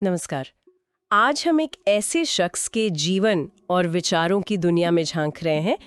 नमस्कार। आज हम एक ऐसे शख्स के जीवन और विचारों की दुनिया में झांक रहे हैं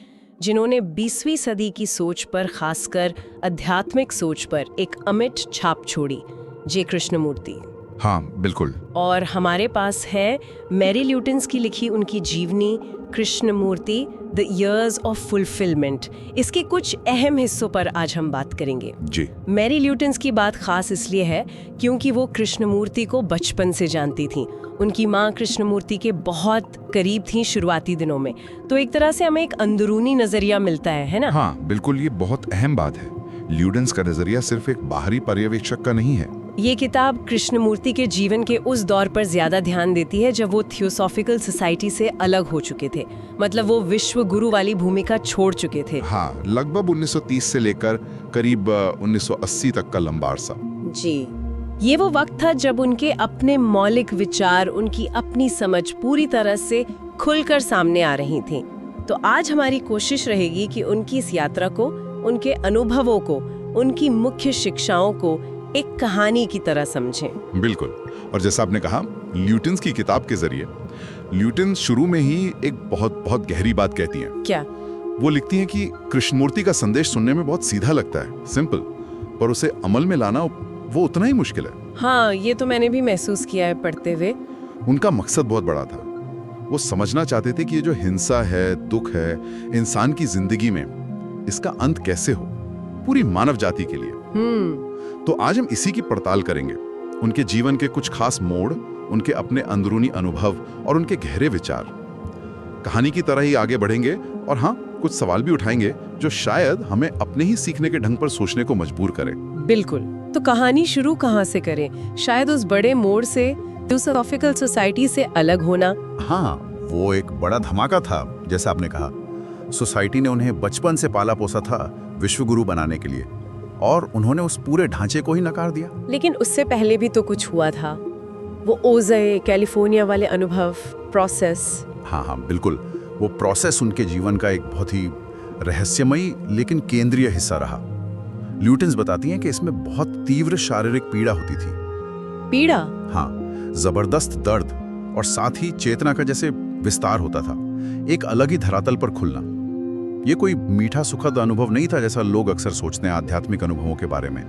जिन्होंने 20वीं सदी की सोच पर, खासकर आध्यात्मिक सोच पर एक अमिट छाप छोड़ी, जे कृष्णमूर्ति। हाँ, बिल्कुल। और हमारे पास है मैरी ल्यूटिन्स की लिखी उनकी जीवनी Krishnamurti the years of fulfilment. इसके कुछ अहम हिस्सों पर आज हम बात करेंगे। जी। मैरी ल्यूटिन्स की बात खास इसलिए है क्योंकि वो कृष्णमूर्ति को बचपन से जानती थी। उनकी माँ कृष्णमूर्ति के बहुत करीब थी शुरुआती दिनों में, तो एक तरह से हमें एक अंदरूनी नजरिया मिलता है ना? हाँ, बिल्कुल, ये बहुत अहम बात है। ल्यूडेंस का नजरिया सिर्फ एक बाहरी पर्यवेक्षक का नहीं है। ये किताब कृष्णमूर्ति के जीवन के उस दौर पर ज्यादा ध्यान देती है जब वो थियोसॉफिकल सोसाइटी से अलग हो चुके थे। मतलब वो विश्व गुरु वाली भूमिका छोड़ चुके थे। हाँ, लगभग 1930 से लेकर करीब 1980 तक का लंबा अरसा। जी, ये वो वक्त था जब उनके अपने मौलिक विचार, उनकी अपनी समझ पूरी तरह से खुलकर सामने आ रही थी। तो आज हमारी कोशिश रहेगी कि उनकी इस यात्रा को, उनके अनुभवों को, उनकी मुख्य शिक्षाओं को एक कहानी की तरह समझें। बिल्कुल। और जैसा आपने कहा, ल्यूटिन्स की किताब के जरिए ल्यूटिन्स शुरू में ही एक बहुत गहरी बात कहती हैं। क्या? वो लिखती हैं कि कृष्णमूर्ति का संदेश सुनने में बहुत सीधा लगता है, सिंपल, पर उसे अमल में लाना वो उतना ही मुश्किल है। हाँ, ये तो मैंने भी महसूस किया है पढ़ते हुए। उनका मकसद बहुत बड़ा था। वो समझना चाहते थे कि ये जो हिंसा है, दुख है इंसान की जिंदगी में, इसका अंत कैसे हो, पूरी मानव जाति के लिए। तो आज हम इसी की पड़ताल करेंगे। उनके जीवन के कुछ खास मोड़, उनके अपने अंदरूनी अनुभव और उनके गहरे विचार। कहानी की तरह ही आगे बढ़ेंगे और हाँ, कुछ सवाल भी उठाएंगे जो शायद हमें अपने ही सीखने के ढंग पर सोचने को मजबूर करें। बिल्कुल। तो कहानी शुरू कहाँ से करें? शायद उस बड़े मोड़ से, थियोसॉफिकल सोसाइटी से अलग होना। हाँ, वो एक बड़ा धमाका था। जैसा आपने कहा, सोसाइटी ने उन्हें बचपन से पाला पोसा था विश्वगुरु बनाने के लिए, और उन्होंने उस पूरे ढांचे को ही नकार दिया। लेकिन उससे पहले भी तो कुछ हुआ था। वो ओज़े, कैलिफोर्निया वाले अनुभव, प्रोसेस। हाँ, बिल्कुल। वो प्रोसेस उनके जीवन का एक बहुत ही रहस्यमयी लेकिन केंद्रीय हिस्सा रहा। ल्यूटिन्स बताती हैं कि इसमें बहुत तीव्र शारीरिक पीड़ा होती थी। पीड़ा? हाँ, जबरदस्त दर्द और साथ ही चेतना का जैसे विस्तार होता था, एक अलग ही धरातल पर खुलना। ये कोई मीठा सुखद अनुभव नहीं था जैसा लोग अक्सर सोचते हैं आध्यात्मिक अनुभवों के बारे में।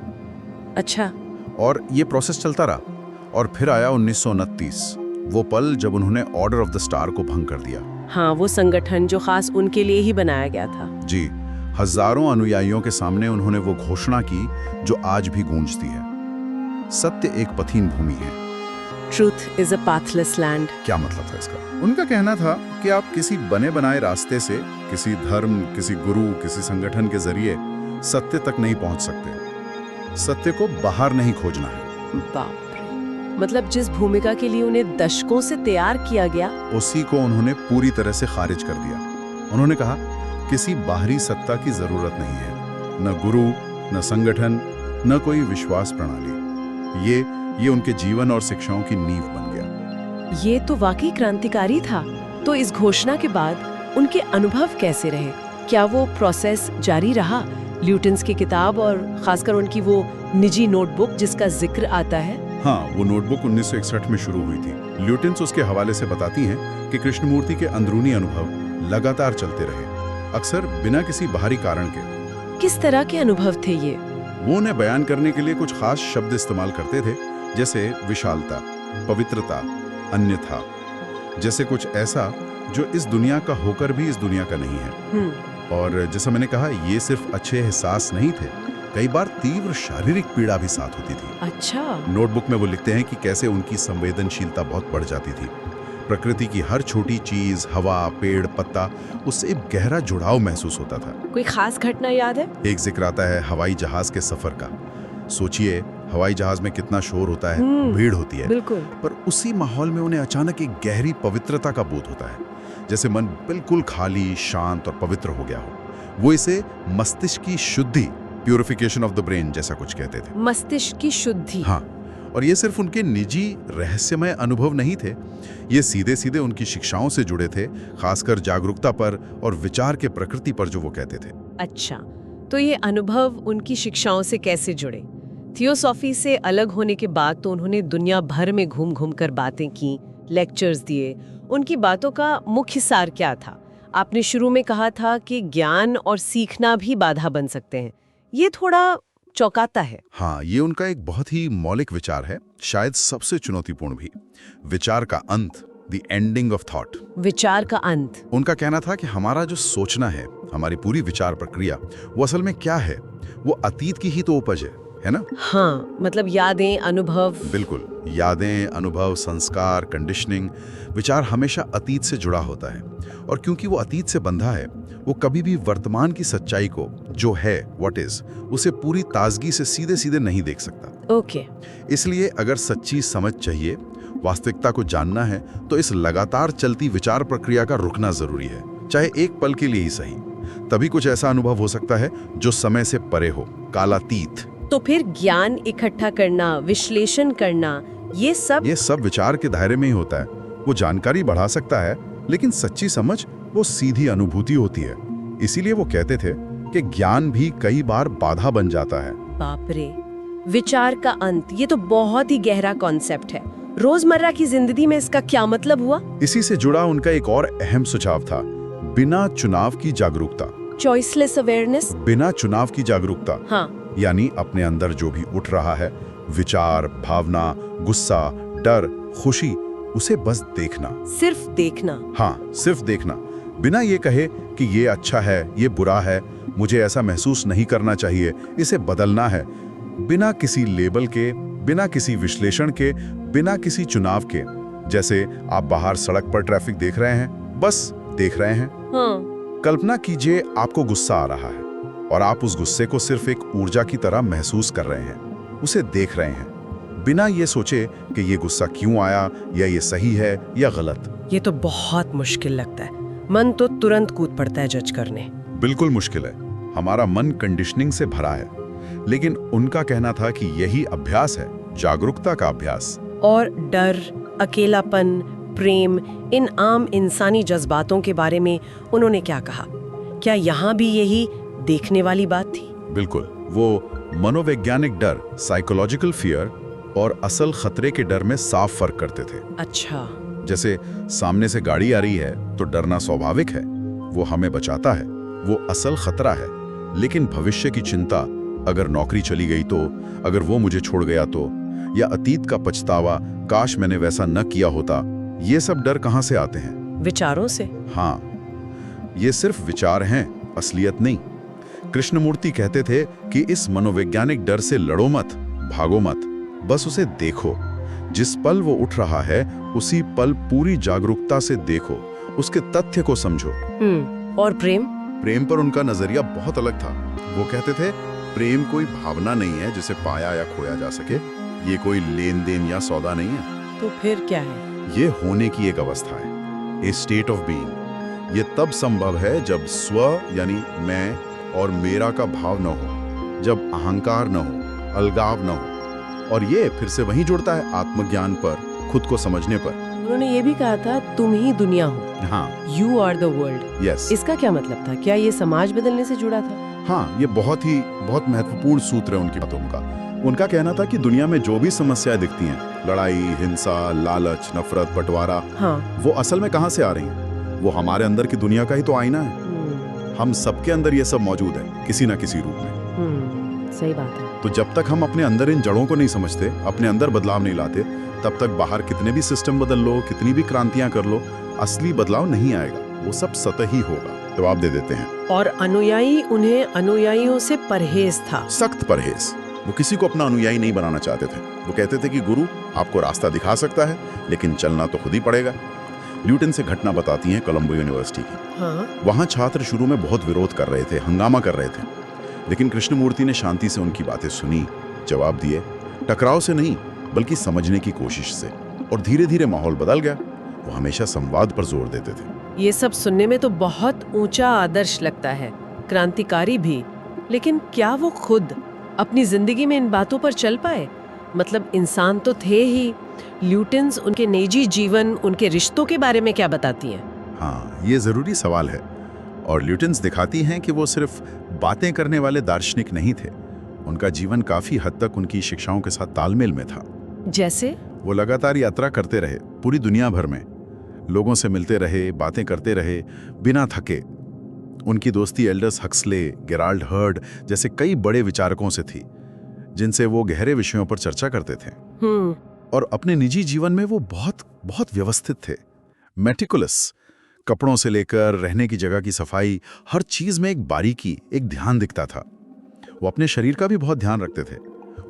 अच्छा। और ये प्रोसेस चलता रहा, और फिर आया 1929, वो पल जब उन्होंने ऑर्डर ऑफ द स्टार को भंग कर दिया। हाँ, वो संगठन जो खास उनके लिए ही बनाया गया था। जी, हजारों अनुयायियों के सामने उन्होंने वो घोषणा की जो आज भी गूंजती है, सत्य एक पथहीन भूमि है। Truth is a pathless land. क्या मतलब था इसका? उनका कहना था कि आप किसी बने बनाए रास्ते से, किसी धर्म, किसी गुरु, किसी संगठन के जरिए सत्य तक नहीं पहुंच सकते। सत्य को बाहर नहीं खोजना है। बाप रे। मतलब जिस भूमिका के लिए उन्हें दशकों से तैयार किया गया, उसी को उन्होंने पूरी तरह से खारिज कर दिया। उन्होंने कहा, किसी बाहरी सत्ता की जरूरत नहीं है, न गुरु, न संगठन, न कोई विश्वास प्रणाली। ये उनके जीवन और शिक्षाओं की नींव बन गया। ये तो वाकई क्रांतिकारी था। तो इस घोषणा के बाद उनके अनुभव कैसे रहे? क्या वो प्रोसेस जारी रहा? ल्यूटिन्स की किताब और खासकर उनकी वो निजी नोटबुक जिसका जिक्र आता है। हाँ, वो नोटबुक 1961 में शुरू हुई थी। ल्यूटिन्स उसके हवाले से बताती हैं कि कृष्णमूर्ति के अंदरूनी अनुभव लगातार चलते रहे, अक्सर बिना किसी बाहरी कारण के। किस तरह के अनुभव थे ये? वो उन्हें बयान करने के लिए कुछ खास शब्द इस्तेमाल करते थे, जैसे विशालता, पवित्रता, अन्यथा, जैसे कुछ ऐसा जो इस दुनिया का होकर भी इस दुनिया का नहीं है। और जैसा मैंने कहा, ये सिर्फ अच्छे एहसास नहीं थे, कई बार तीव्र शारीरिक पीड़ा भी साथ होती थी। अच्छा। नोटबुक में वो लिखते हैं कि कैसे उनकी संवेदनशीलता बहुत बढ़ जाती थी। प्रकृति की हर छोटी चीज, हवा, पेड़, पत्ता, उससे एक गहरा जुड़ाव महसूस होता था। कोई खास घटना याद है? एक जिक्र आता है हवाई जहाज के सफर का। सोचिए, हवाई जहाज में कितना शोर होता है, भीड़ होती है, बिल्कुल। पर उसी माहौल में उन्हें अचानक एक गहरी पवित्रता का बोध होता है, जैसे मन बिल्कुल खाली, शांत और पवित्र हो गया हो। वो इसे मस्तिष्क की शुद्धि, प्यूरिफिकेशन ऑफ द ब्रेन जैसा कुछ कहते थे। मस्तिष्क की शुद्धि। हाँ, और ये सिर्फ उनके निजी रहस्यमय अनुभव नहीं थे, ये सीधे सीधे उनकी शिक्षाओं से जुड़े थे, खासकर जागरूकता पर और विचार के प्रकृति पर जो वो कहते थे। अच्छा, तो ये अनुभव उनकी शिक्षाओं से कैसे जुड़े? थियोसॉफी से अलग होने के बाद तो उन्होंने दुनिया भर में घूम घूम कर बातें की, लेक्चर्स दिए। उनकी बातों का मुख्य सार क्या था? आपने शुरू में कहा था कि ज्ञान और सीखना भी बाधा बन सकते हैं। ये थोड़ा चौंकाता है। हाँ, ये उनका एक बहुत ही मौलिक विचार है, शायद सबसे चुनौतीपूर्ण भी। विचार का अंत, द एंडिंग ऑफ थॉट। विचार का अंत। उनका कहना था कि हमारा जो सोचना है, हमारी पूरी विचार प्रक्रिया, वो असल में क्या है? वो अतीत की ही तो उपज है ना? हाँ, मतलब यादें, अनुभव। बिल्कुल, यादें, अनुभव, संस्कार, कंडीशनिंग। विचार हमेशा अतीत से जुड़ा होता है, और क्योंकि वो अतीत से बंधा है, वो कभी भी वर्तमान की सच्चाई को, जो है, व्हाट इज, उसे पूरी ताजगी से सीधे सीधे नहीं देख सकता। ओके। इसलिए अगर सच्ची समझ चाहिए, वास्तविकता को जानना है, तो इस लगातार चलती विचार प्रक्रिया का रुकना जरूरी है, चाहे एक पल के लिए ही सही। तभी कुछ ऐसा अनुभव हो सकता है जो समय से परे हो, कालातीत। तो फिर ज्ञान इकट्ठा करना, विश्लेषण करना, ये सब विचार के दायरे में ही होता है। वो जानकारी बढ़ा सकता है, लेकिन सच्ची समझ वो सीधी अनुभूति होती है। इसीलिए वो कहते थे कि ज्ञान भी कई बार बाधा बन जाता है। बाप रे, विचार का अंत, ये तो बहुत ही गहरा कॉन्सेप्ट है। रोजमर्रा की जिंदगी में इसका क्या मतलब हुआ? इसी से जुड़ा उनका एक और अहम सुझाव था, बिना चुनाव की जागरूकता। Choiceless awareness. बिना चुनाव की जागरूकता। हाँ। यानी अपने अंदर जो भी उठ रहा है, विचार, भावना, गुस्सा, डर, खुशी, उसे बस देखना। सिर्फ देखना। हाँ, सिर्फ देखना, बिना ये कहे कि ये अच्छा है, ये बुरा है, मुझे ऐसा महसूस नहीं करना चाहिए, इसे बदलना है। बिना किसी लेबल के, बिना किसी विश्लेषण के, बिना किसी चुनाव के। जैसे आप बाहर सड़क पर ट्रैफिक देख रहे हैं, बस देख रहे हैं। हाँ। कल्पना कीजिए आपको गुस्सा आ रहा है, और आप उस गुस्से को सिर्फ एक ऊर्जा की तरह महसूस कर रहे हैं, उसे देख रहे हैं, बिना ये सोचे कि ये गुस्सा क्यों आया, या ये सही है या गलत। ये तो बहुत मुश्किल लगता है। मन तो तुरंत कूद पड़ता है जज करने। बिल्कुल मुश्किल है, हमारा मन कंडीशनिंग से भरा है। लेकिन उनका कहना था कि यही अभ्यास है, जागरूकता का अभ्यास। और डर, अकेलापन, प्रेम, इन आम इंसानी जज्बातों के बारे में उन्होंने क्या कहा? क्या यहाँ भी यही देखने वाली बात थी? बिल्कुल, वो मनोवैज्ञानिक डर, साइकोलॉजिकल फियर, और असल खतरे के डर में साफ फर्क करते थे। अच्छा। जैसे सामने से गाड़ी आ रही है तो डरना स्वाभाविक है, वो हमें बचाता है, वो असल खतरा है। लेकिन भविष्य की चिंता, अगर नौकरी चली गई तो, अगर वो मुझे छोड़ गया तो, या अतीत का पछतावा, काश मैंने वैसा न किया होता, ये सब डर कहाँ से आते हैं? विचारों से। हाँ, ये सिर्फ विचार हैं, असलियत नहीं। कृष्णमूर्ति कहते थे कि इस मनोवैज्ञानिक डर से लड़ो मत, भागो मत, बस उसे देखो। जिस पल वो उठ रहा है, उसी पल पूरी जागरूकता से देखो, उसके तथ्य को समझो। और प्रेम? प्रेम पर उनका नजरिया बहुत अलग था। वो कहते थे, प्रेम कोई भावना नहीं है जिसे पाया या खोया जा सके, ये कोई लेन देन या सौदा नहीं है। तो फिर क्या है? ये होने की एक अवस्था है, ए स्टेट ऑफ बीइंग। ये तब संभव है जब स्व यानी मैं और मेरा का भाव न हो, जब अहंकार न हो, अलगाव न हो। और ये फिर से वहीं जुड़ता है आत्मज्ञान पर, खुद को समझने पर। उन्होंने ये भी कहा था, तुम ही दुनिया हो। हाँ, you are the world. Yes. इसका क्या मतलब था? क्या ये समाज बदलने से जुड़ा था? हाँ, ये बहुत महत्वपूर्ण सूत्र है उनकी बातों का। उनका कहना था कि दुनिया में जो भी समस्याएं दिखती हैं, लड़ाई, हिंसा, लालच, नफरत, बंटवारा, हाँ, वो असल में कहाँ से आ रही हैं? वो हमारे अंदर की दुनिया का ही तो आईना है। हम सबके अंदर ये सब मौजूद है, किसी ना किसी रूप में। सही बात है। तो जब तक हम अपने अंदर इन जड़ों को नहीं समझते, अपने अंदर बदलाव नहीं लाते, तब तक बाहर कितने भी सिस्टम बदल लो, कितनी भी क्रांतियां कर लो, असली बदलाव नहीं आएगा, वो सब सतही होगा। जवाब दे देते हैं। और अनुयायी, उन्हें अनुयायियों से परहेज था। सख्त परहेज। वो किसी को अपना अनुयायी नहीं बनाना चाहते थे। वो कहते थे कि गुरु आपको रास्ता दिखा सकता है, लेकिन चलना तो खुद ही पड़ेगा। ल्यूटन से घटना बताती हैं कोलंबो यूनिवर्सिटी की। हाँ। वहाँ छात्र शुरू में बहुत विरोध कर रहे थे, हंगामा कर रहे थे, लेकिन कृष्णमूर्ति ने शांति से उनकी बातें सुनी, जवाब दिए, टकराव से नहीं बल्कि समझने की कोशिश से, और धीरे धीरे माहौल बदल गया। वो हमेशा संवाद पर जोर देते थे। ये सब सुनने में तो बहुत ऊंचा आदर्श लगता है, क्रांतिकारी भी, लेकिन क्या वो खुद अपनी जिंदगी में इन बातों पर चल पाए? मतलब इंसान तो थे ही। ल्यूटेन्स उनके निजी जीवन, उनके रिश्तों के बारे में क्या बताती हैं? हाँ, ये जरूरी सवाल है। और ल्यूटेन्स दिखाती हैं कि वो सिर्फ बातें करने वाले दार्शनिक नहीं थे, उनका जीवन काफी हद तक उनकी शिक्षाओं के साथ तालमेल में था। जैसे? वो लगातार यात्रा करते रहे, पूरी दुनिया भर में लोगों से मिलते रहे, बातें करते रहे, बिना थके। उनकी दोस्ती एल्डस हक्सले, गेराल्ड हर्ड जैसे कई बड़े विचारकों से थी, जिनसे वो गहरे विषयों पर चर्चा करते थे। और अपने निजी जीवन में वो बहुत बहुत व्यवस्थित थे, मेटिकुलस। कपड़ों से लेकर रहने की जगह की सफाई, हर चीज में एक बारीकी, एक ध्यान दिखता था। वो अपने शरीर का भी बहुत ध्यान रखते थे,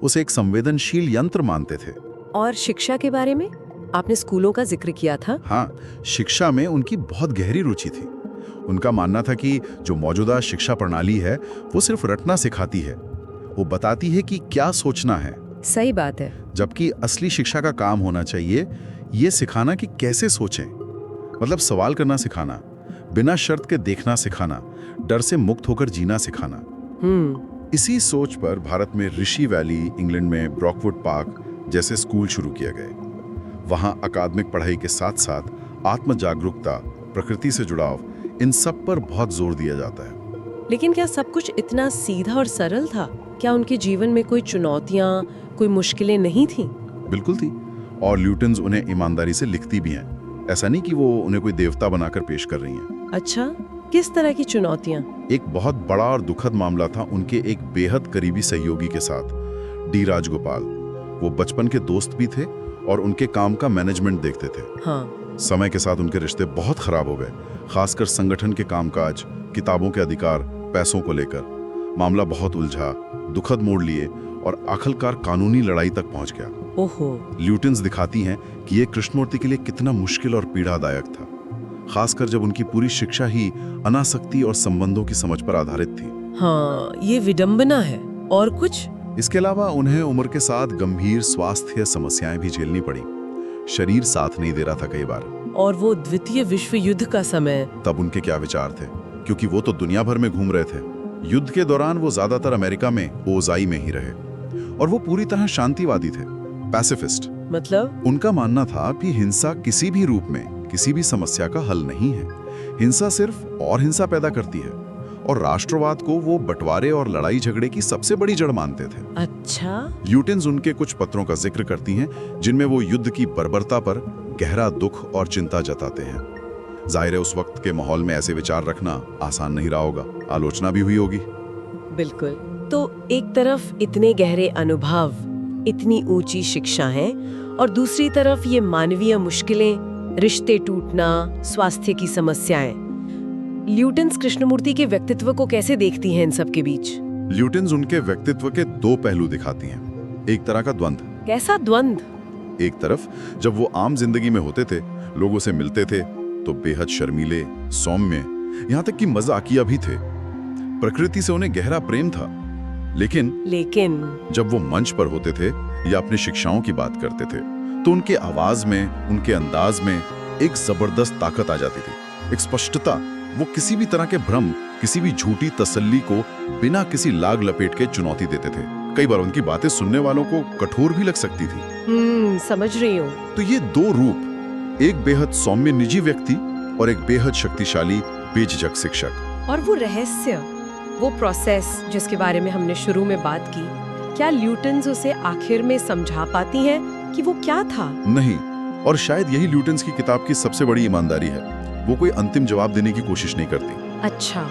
उसे एक संवेदनशील यंत्र मानते थे। और शिक्षा के बारे में आपने स्कूलों का जिक्र किया था। हाँ, शिक्षा में उनकी बहुत गहरी रुचि थी। उनका मानना था कि जो मौजूदा शिक्षा प्रणाली है वो सिर्फ रटना सिखाती है, वो बताती है कि क्या सोचना है। सही बात है। जबकि असली शिक्षा का काम होना चाहिए ये सिखाना कि कैसे सोचें, मतलब सवाल करना सिखाना, बिना शर्त के देखना सिखाना, डर से मुक्त होकर जीना सिखाना। इसी सोच पर भारत में ऋषि वैली, इंग्लैंड में ब्रॉकवुड पार्क जैसे स्कूल शुरू किए गए। वहां अकादमिक पढ़ाई के साथ साथ आत्म जागरूकता, प्रकृति से जुड़ाव, इन सब पर बहुत जोर दिया जाता है। लेकिन क्या सब कुछ इतना सीधा और सरल था? क्या उनके जीवन में कोई चुनौतियां, कोई मुश्किलें नहीं थीं? बिल्कुल थी, और ल्यूटन्स उन्हें ईमानदारी से लिखती भी हैं। ऐसा नहीं कि वो उन्हें कोई देवता बनाकर पेश कर रही हैं। अच्छा, किस तरह की चुनौतियां? एक बहुत बड़ा और दुखद मामला था उनके एक बेहद करीबी सहयोगी के साथ, डी राजगोपाल। वो बचपन के दोस्त भी थे और उनके काम का मैनेजमेंट देखते थे। हाँ। समय के साथ उनके रिश्ते बहुत खराब हो गए, खासकर संगठन के कामकाज, किताबों के अधिकार, पैसों को लेकर। मामला बहुत उलझा, दुखद मोड़ लिए और आखिरकार कानूनी लड़ाई तक पहुंच गया। ओहो। ल्यूटन्स दिखाती हैं कि ये कृष्णमूर्ति के लिए कितना मुश्किल और पीड़ादायक था, खासकर जब उनकी पूरी शिक्षा ही अनासक्ति और संबंधों की समझ पर आधारित थी। हाँ, ये विडंबना है। और कुछ? इसके अलावा उन्हें उम्र के साथ गंभीर स्वास्थ्य समस्याएं भी झेलनी पड़ी। शरीर साथ नहीं दे रहा था कई बार। और वो द्वितीय विश्व युद्ध का समय, तब उनके क्या विचार थे, क्योंकि वो तो दुनिया भर में घूम रहे थे। युद्ध के दौरान वो ज्यादातर अमेरिका में, ओजाई में ही रहे, और वो पूरी तरह शांतिवादी थे, पैसिफिस्ट। मतलब? उनका मानना था कि हिंसा किसी भी रूप में किसी भी समस्या का हल नहीं है। हिंसा सिर्फ और हिंसा पैदा करती है, और राष्ट्रवाद को वो बंटवारे और लड़ाई झगड़े की सबसे बड़ी जड़ मानते थे। अच्छा। ल्यूटन्स उनके कुछ पत्रों का जिक्र करती हैं, जिनमें वो युद्ध की बर्बरता पर गहरा दुख और चिंता जताते हैं। जाहिर है उस वक्त के माहौल में ऐसे विचार रखना आसान नहीं रहा होगा, आलोचना भी हुई होगी। बिल्कुल। तो एक तरफ इतने गहरे अनुभव, इतनी ऊंची शिक्षा है, और दूसरी तरफ ये मानवीय मुश्किलें, रिश्ते टूटना, स्वास्थ्य की समस्याएं। ल्यूटन्स कृष्णमूर्ति के व्यक्तित्व को कैसे देखती हैं इन सब के बीच? ल्यूटन्स उनके व्यक्तित्व के दो पहलू दिखाती हैं, एक तरह का द्वंद्व। कैसा द्वंद्व? एक तरफ जब वो आम जिंदगी में होते थे, लोगों से मिलते थे, तो बेहद शर्मीले, सौम्य, यहाँ तक कि मजाकिया भी थे। प्रकृति से उन्हें गहरा प्रेम था। लेकिन जब वो मंच पर होते थे या अपनी शिक्षाओं की बात करते थे, तो उनके आवाज में, उनके अंदाज में एक जबरदस्त ताकत आ जाती थी, एक स्पष्टता। वो किसी भी तरह के भ्रम, किसी भी झूठी तसल्ली को बिना किसी लाग लपेट के चुनौती देते थे। कई बार उनकी बातें सुनने वालों को कठोर भी लग सकती थी। समझ रही हूँ। तो ये दो रूप, एक बेहद सौम्य निजी व्यक्ति और एक बेहद शक्तिशाली बेझिझक शिक्षक। और वो रहस्य, वो प्रोसेस जिसके बारे में हमने शुरू में बात की, क्या ल्यूटन्स उसे आखिर में समझा पाती हैं कि वो क्या था? नहीं, और शायद यही ल्यूटन्स की किताब की सबसे बड़ी ईमानदारी है। वो कोई अंतिम जवाब देने की कोशिश नहीं करती। अच्छा।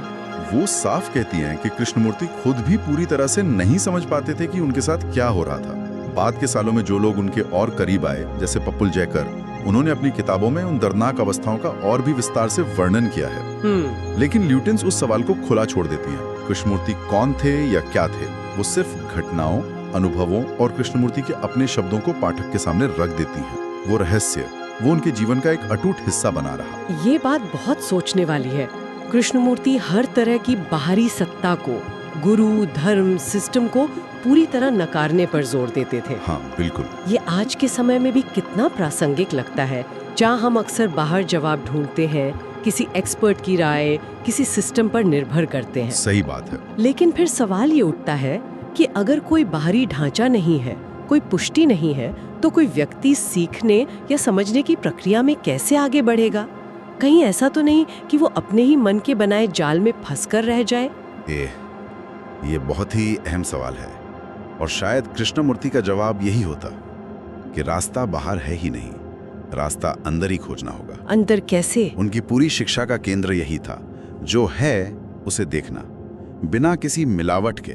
वो साफ कहती हैं कि कृष्णमूर्ति खुद भी पूरी तरह से नहीं समझ पाते थे कि उनके साथ क्या हो रहा था। बाद के सालों में जो लोग उनके और करीब आए, जैसे पप्पुल जयकर, उन्होंने अपनी किताबों में उन दर्दनाक अवस्थाओं का और भी विस्तार से वर्णन किया है। लेकिन ल्यूटन्स उस सवाल को खुला छोड़ देती हैं, कृष्णमूर्ति कौन थे या क्या थे। वो सिर्फ घटनाओं, अनुभवों और कृष्णमूर्ति के अपने शब्दों को पाठक के सामने रख देती हैं। वो रहस्य, वो उनके जीवन का एक अटूट हिस्सा बना रहा। ये बात बहुत सोचने वाली है। कृष्णमूर्ति हर तरह की बाहरी सत्ता को, गुरु, धर्म, सिस्टम को पूरी तरह नकारने पर जोर देते थे। हाँ, बिल्कुल। ये आज के समय में भी कितना प्रासंगिक लगता है, जहाँ हम अक्सर बाहर जवाब ढूंढते हैं, किसी एक्सपर्ट की राय, किसी सिस्टम पर निर्भर करते हैं। सही बात है। लेकिन फिर सवाल ये उठता है कि अगर कोई बाहरी ढांचा नहीं है, कोई पुष्टि नहीं है, तो कोई व्यक्ति सीखने या समझने की प्रक्रिया में कैसे आगे बढ़ेगा? कहीं ऐसा तो नहीं कि वो अपने ही मन के बनाए जाल में फंसकर रह जाए? ये बहुत ही अहम सवाल है। और शायद कृष्णमूर्ति का जवाब यही होता कि रास्ता बाहर है ही नहीं, रास्ता अंदर ही खोजना होगा। अंदर कैसे? उनकी पूरी शिक्षा का केंद्र यही था, जो है उसे देखना, बिना किसी मिलावट के,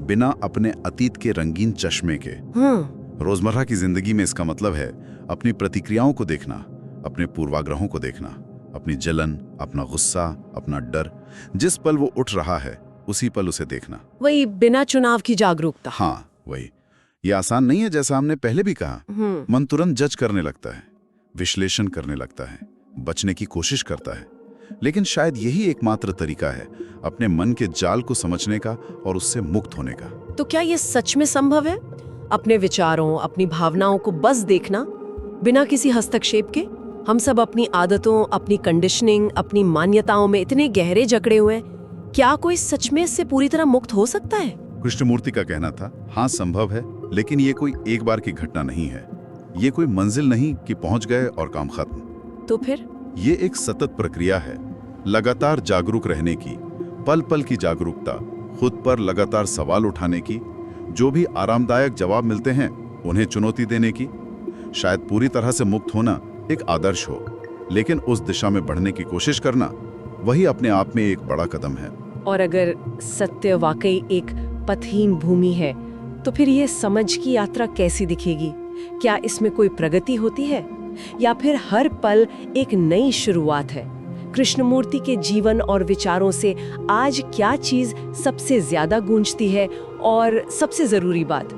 बिना अपने अतीत के रंगीन चश्मे के। रोजमर्रा की जिंदगी में इसका मतलब है अपनी प्रतिक्रियाओं को देखना, अपने पूर्वाग्रहों को देखना, अपनी जलन, अपना गुस्सा, अपना डर। जिस पल वो उठ रहा है उसी पल उसे देखना। वही बिना चुनाव की जागरूकता। हाँ, वही। ये आसान नहीं है, जैसा हमने पहले भी कहा। मन तुरंत जज करने लगता है, विश्लेषण करने लगता है, बचने की कोशिश करता है। लेकिन शायद यही एकमात्र तरीका है अपने मन के जाल को समझने का और उससे मुक्त होने का। तो क्या ये सच में संभव है? अपने विचारों, अपनी भावनाओं को बस देखना, बिना किसी हस्तक्षेप के? हम सब अपनी आदतों, अपनी कंडीशनिंग, अपनी मान्यताओं में इतने गहरे जकड़े हुए हैं। क्या कोई सच में इससे पूरी तरह मुक्त हो सकता है? कृष्णमूर्ति का कहना था, हाँ संभव है, लेकिन ये कोई एक बार की घटना नहीं है। ये कोई मंजिल नहीं कि पहुंच गए और काम खत्म। तो फिर? ये एक सतत प्रक्रिया है, लगातार जागरूक रहने की, पल पल की जागरूकता, खुद पर लगातार सवाल उठाने की, जो भी आरामदायक जवाब मिलते हैं उन्हें चुनौती देने की। शायद पूरी तरह से मुक्त होना एक आदर्श हो, लेकिन उस दिशा में बढ़ने की कोशिश करना, वही अपने आप में एक बड़ा कदम है। और अगर सत्य वाकई एक पथहीन भूमि है, तो फिर ये समझ की यात्रा कैसी दिखेगी? क्या इसमें कोई प्रगति होती है, या फिर हर पल एक नई शुरुआत है? कृष्णमूर्ति के जीवन और विचारों से आज क्या चीज सबसे ज्यादा गूंजती है? और सबसे जरूरी बात,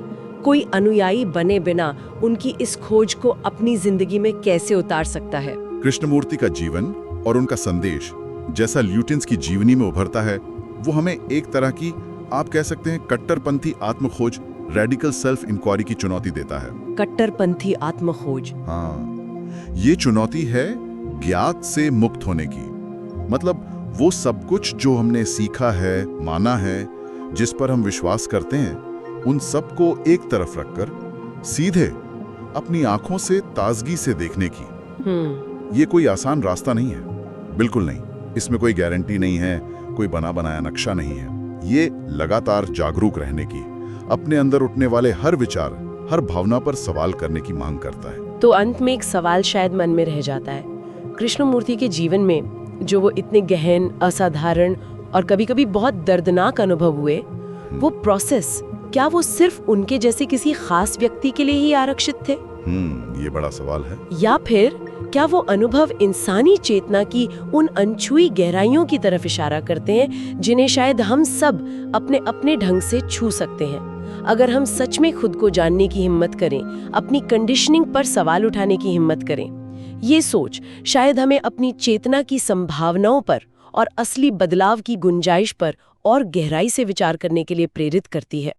कोई अनुयायी बने बिना उनकी इस खोज को अपनी जिंदगी में कैसे उतार सकता है? कृष्णमूर्ति का जीवन और उनका संदेश जैसा ल्यूटिन्स की जीवनी में उभरता है, वो हमें एक तरह की, आप कह सकते हैं, कट्टरपंथी आत्मखोज, रेडिकल सेल्फ इंक्वायरी की चुनौती देता है। कट्टरपंथी आत्मखोज। हाँ, ये चुनौती है ज्ञात से मुक्त होने की। मतलब वो सब कुछ जो हमने सीखा है, माना है, जिस पर हम विश्वास करते हैं, उन सब को एक तरफ रखकर सीधे अपनी आंखों से ताजगी से देखने की। ये कोई आसान रास्ता नहीं है, बिल्कुल नहीं। इसमें कोई गारंटी नहीं है, कोई बना बनाया नक्शा नहीं है। ये लगातार जागरूक रहने की, अपने अंदर उठने वाले हर विचार, हर भावना पर सवाल करने की मांग करता है। तो अंत में एक सवाल शायद मन में रह जाता है, कृष्णमूर्ति के जीवन में जो वो इतने गहन, असाधारण और कभी-कभी बहुत दर्दनाक अनुभव हुए, वो प्रोसेस, क्या वो सिर्फ उनके जैसे किसी खास व्यक्ति के लिए ही आरक्षित थे? ये बड़ा सवाल है। या फिर क्या वो अनुभव इंसानी चेतना की उन अनछुई गहराइयों की तरफ इशारा करते हैं, जिन्हें शायद हम सब अपने अपने ढंग से छू सकते हैं, अगर हम सच में खुद को जानने की हिम्मत करें, अपनी कंडीशनिंग पर सवाल उठाने की हिम्मत करें। ये सोच शायद हमें अपनी चेतना की संभावनाओं पर और असली बदलाव की गुंजाइश पर और गहराई से विचार करने के लिए प्रेरित करती है।